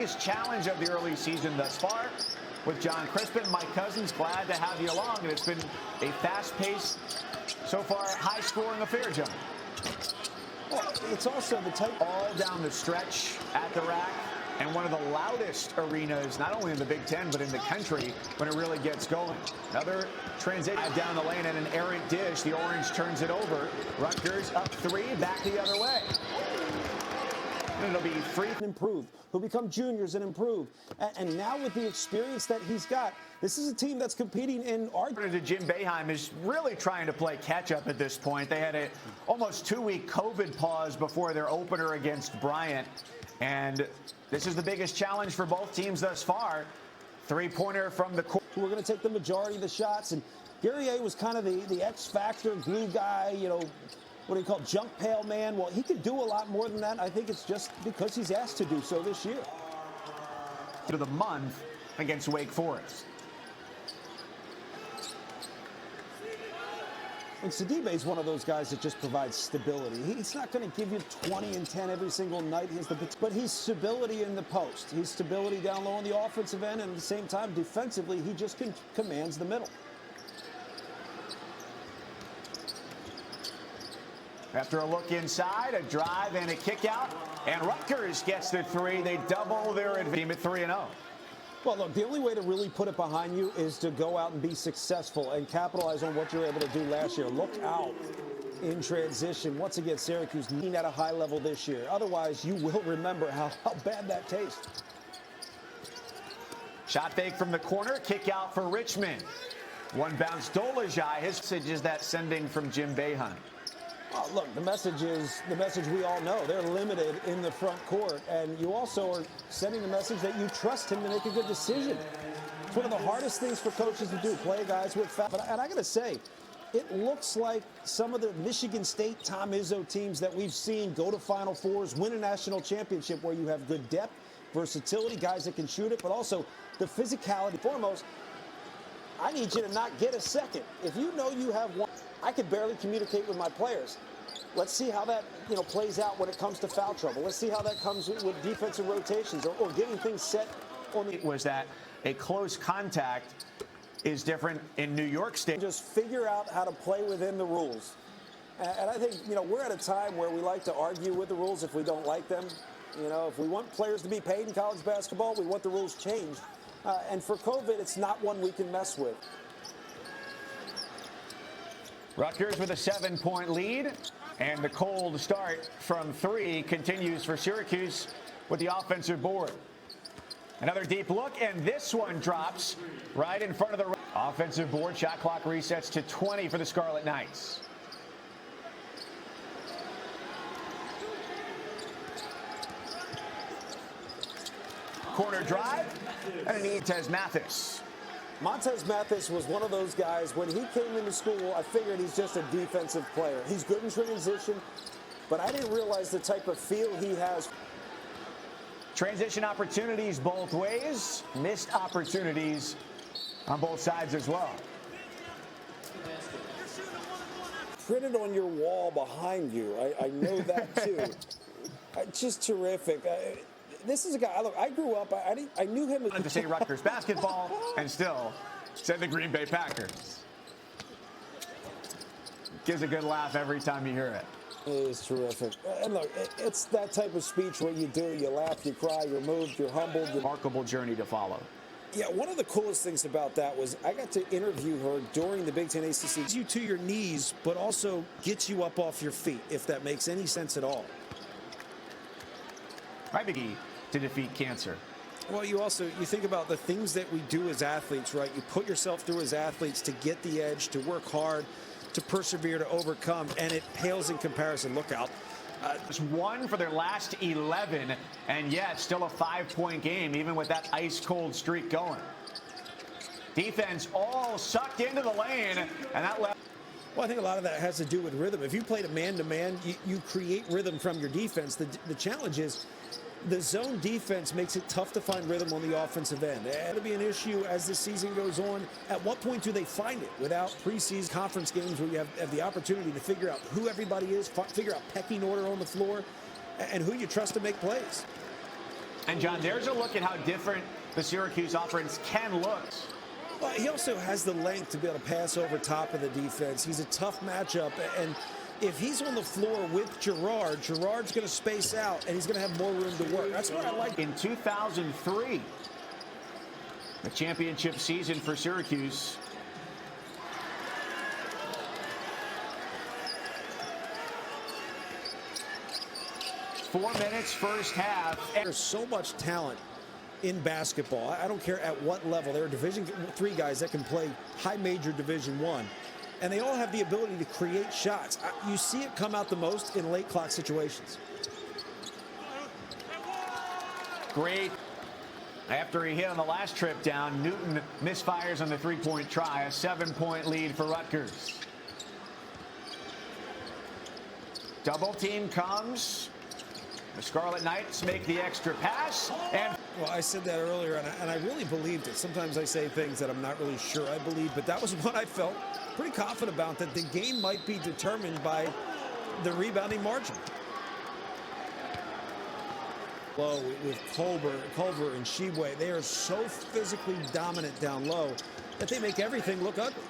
Challenge of the early season thus far with John Crispin. Mike Cousins, glad to have you along, and it's been a fast-paced, so far high-scoring affair, John. Well, it's also the type all down the stretch at the rack, and one of the loudest arenas, not only in the Big Ten, but in the country when it really gets going. Another transition down the lane and an errant dish. The Orange turns it over. Rutgers up 3, back the other way. And it'll be free. Improve, who become juniors and improve. And now with the experience that he's got, this is a team that's competing in our... Jim Boeheim is really trying to play catch-up at this point. They had an almost 2-week COVID pause before their opener against Bryant. And this is the biggest challenge for both teams thus far. Three-pointer from the court. We're going to take the majority of the shots. And Guerrier was kind of the X-factor glue guy, you know, what do you call junk pail man? Well, he could do a lot more than that. I think it's just because he's asked to do so this year. To the month against Wake Forest. And Sidibe is one of those guys that just provides stability. He's not going to give you 20 and 10 every single night. But he's stability in the post. He's stability down low on the offensive end, and at the same time, defensively, he just commands the middle. After a look inside, a drive and a kick out, and Rutgers gets the 3. They double their advantage at 3-0. Well, look, the only way to really put it behind you is to go out and be successful and capitalize on what you were able to do last year. Look out in transition. Once again, Syracuse needing at a high level this year. Otherwise, you will remember how bad that tastes. Shot fake from the corner, kick out for Richmond. One bounce, Dolezaj. His message is that sending from Jim Boeheim. Well, look, the message is the message we all know. They're limited in the front court, and you also are sending the message that you trust him to make a good decision. It's one of the hardest things for coaches to do, play guys with foul. And I got to say, it looks like some of the Michigan State, Tom Izzo teams that we've seen go to Final Fours, win a national championship where you have good depth, versatility, guys that can shoot it, but also the physicality. Foremost, I need you to not get a second. If you know you have one, I could barely communicate with my players. Let's see how that plays out when it comes to foul trouble. Let's see how that comes with defensive rotations or getting things set on the... It was that a close contact is different in New York State. Just figure out how to play within the rules. And I think, we're at a time where we like to argue with the rules if we don't like them. If we want players to be paid in college basketball, we want the rules changed. And for COVID, it's not one we can mess with. Rutgers with a 7-point lead, and the cold start from 3 continues for Syracuse with the offensive board. Another deep look, and this one drops right in front of the offensive board. Shot clock resets to 20 for the Scarlet Knights. Corner drive, and a Montez Mathis. Montez Mathis was one of those guys, when he came into school, I figured he's just a defensive player. He's good in transition, but I didn't realize the type of feel he has. Transition opportunities both ways, missed opportunities on both sides as well. Printed on your wall behind you. I know that too. Just terrific. This is a guy, look, I grew up, I knew him as... To say Rutgers basketball, and still said the Green Bay Packers. Gives a good laugh every time you hear it. It is terrific. And look, it's that type of speech where you do, you laugh, you cry, you're moved, you're humbled. Remarkable journey to follow. Yeah, one of the coolest things about that was I got to interview her during the Big Ten ACC. You to your knees, but also gets you up off your feet, if that makes any sense at all. Right, Biggie, to defeat cancer. Well, you think about the things that we do as athletes, right? You put yourself through as athletes to get the edge, to work hard, to persevere, to overcome, and it pales in comparison. Look out. Just 1 for their last 11, and yet still a 5-point game, even with that ice-cold streak going. Defense all sucked into the lane, and that left. Well, I think a lot of that has to do with rhythm. If you played a man-to-man, you create rhythm from your defense. The challenge is the zone defense makes it tough to find rhythm on the offensive end. It'll be an issue as the season goes on. At what point do they find it without preseason conference games where you have the opportunity to figure out who everybody is, figure out pecking order on the floor, and who you trust to make plays? And, John, there's a look at how different the Syracuse offense can look. Well, he also has the length to be able to pass over top of the defense. He's a tough matchup, and if he's on the floor with Girard, Girard's going to space out, and he's going to have more room to work. That's what I like. In 2003, the championship season for Syracuse. Four minutes, first half. There's so much talent in basketball. I don't care at what level. There are Division III guys that can play high major Division I, and they all have the ability to create shots. You see it come out the most in late clock situations. Great. After he hit on the last trip down, Newton misfires on the three-point try. A 7-point lead for Rutgers. Double team comes. The Scarlet Knights make the extra pass. And well, I said that earlier, and I really believed it. Sometimes I say things that I'm not really sure I believe, but that was what I felt pretty confident about, that the game might be determined by the rebounding margin. Low with Culver and Sheboy, they are so physically dominant down low that they make everything look ugly.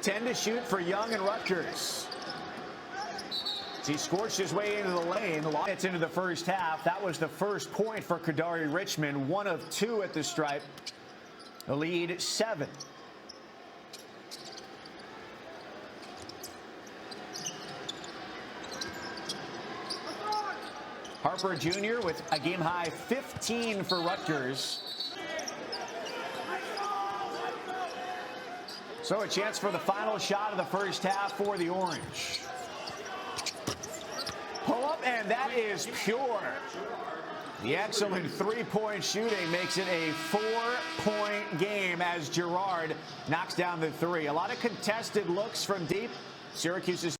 10 to shoot for Young and Rutgers. He scorched his way into the lane. It's into the first half. That was the first point for Kadari Richmond. 1 of 2 at the stripe. The lead 7. Harper Jr. with a game-high 15 for Rutgers. So a chance for the final shot of the first half for the Orange. Pull up, and that is pure. The excellent three-point shooting makes it a 4-point game as Girard knocks down the three. A lot of contested looks from deep. Syracuse's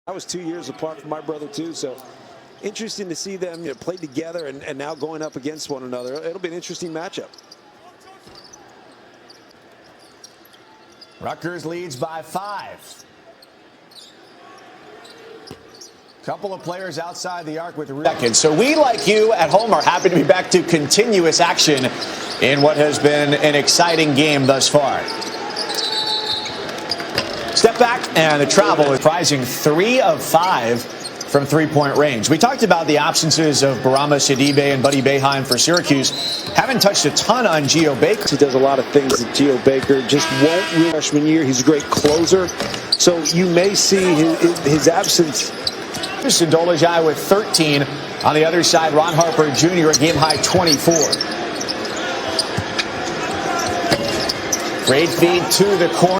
I was 2 years apart from my brother, too, so interesting to see them play together and now going up against one another. It'll be an interesting matchup. Rutgers leads by 5. Couple of players outside the arc with seconds. So we, like you at home, are happy to be back to continuous action in what has been an exciting game thus far. Step back, and the travel is surprising 3 of 5 from three-point range. We talked about the absences of Barama Sidibe and Buddy Boeheim for Syracuse. Haven't touched a ton on Geo Baker. He does a lot of things that Geo Baker just won't really. Freshman year, he's a great closer. So you may see his absence. Dolajai with 13. On the other side, Ron Harper Jr. a game-high 24. Great feed to the corner.